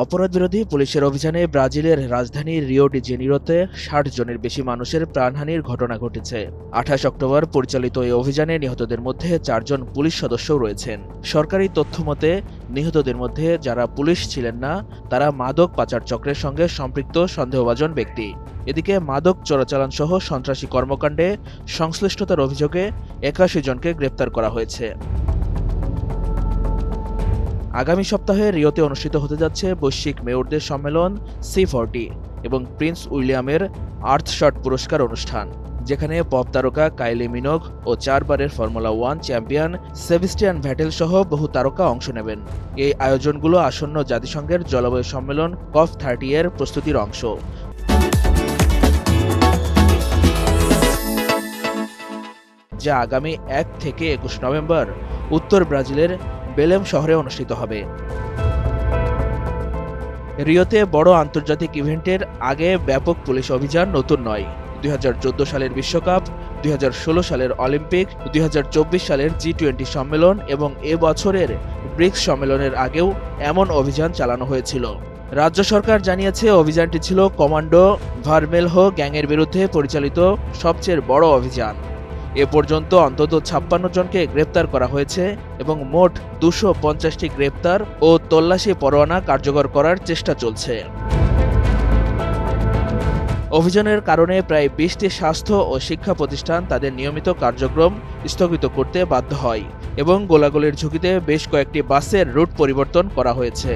অপরাধ বিরোধী পুলিশের অভিযানে ব্রাজিলের রাজধানী রিও ডি জেনিরোতে ৬০ জনের বেশি মানুষের প্রাণহানির ঘটনা ঘটেছে। ২৮ অক্টোবর পরিচালিত এই অভিযানে নিহতদের মধ্যে ৪ জন পুলিশ সদস্যও রয়েছেন। সরকারি তথ্য মতে নিহতদের মধ্যে যারা পুলিশ ছিলেন না তারা মাদক পাচার চক্রের সঙ্গে সম্পৃক্ত সন্দেহভাজন ব্যক্তি। এদিকে মাদক চোরাচালান সহ সন্ত্রাসী কর্মকাণ্ডে সংশ্লিষ্টতার অভিযোগে ৮১ জনকে গ্রেপ্তার করা হয়েছে। আগামী সপ্তাহে রিওতে অনুষ্ঠিত হতে যাচ্ছে বৈশ্বিক মেয়রদের সম্মেলন C40 এবং প্রিন্স উইলিয়ামের আর্থশট পুরস্কার অনুষ্ঠান, যেখানে পপ তারকা কাইলি মিনোগ ও ৪ বারের ফর্মুলা 1 চ্যাম্পিয়ন সেবাস্টিয়ান ভ্যাটেল সহ বহু তারকা অংশ নেবেন। এই আয়োজনগুলো আসন্ন জাতিসংঘের জলবায়ু সম্মেলন COP30 এর প্রস্তুতির অংশ। যা আগামী ১ থেকে ২১ নভেম্বর উত্তর ব্রাজিলের বেলেম শহরে অনুষ্ঠিত হবে। রিওতে বড় আন্তর্জাতিক ইভেন্টের আগে ব্যাপক পুলিশ অভিযান নতুন নয়। ২০১৪ সালের বিশ্বকাপ, ২০১৬ সালের অলিম্পিক, ২০২৪ সালের G20 সম্মেলন এবং এ বছরের ব্রিক্স সম্মেলনের আগেও এমন অভিযান চালানো হয়েছিল। রাজ্য সরকার জানিয়েছে অভিযানটি ছিল কমান্ডো ভারমেলহো গ্যাংয়ের বিরুদ্ধে পরিচালিত সবচেয়ে বড় অভিযান। এ পর্যন্ত অন্তত ৫৬ জনকে গ্রেপ্তার করা হয়েছে এবং মোট ২৫০টি গ্রেপ্তার ও তল্লাশি পরোয়ানা কার্যকর করার চেষ্টা চলছে। অভিযানের কারণে প্রায় ২০টি স্বাস্থ্য ও শিক্ষা প্রতিষ্ঠান তাদের নিয়মিত কার্যক্রম স্থগিত করতে বাধ্য হয় এবং গোলাগুলির ঝুঁকিতে বেশ কয়েকটি বাসের রুট পরিবর্তন করা হয়েছে।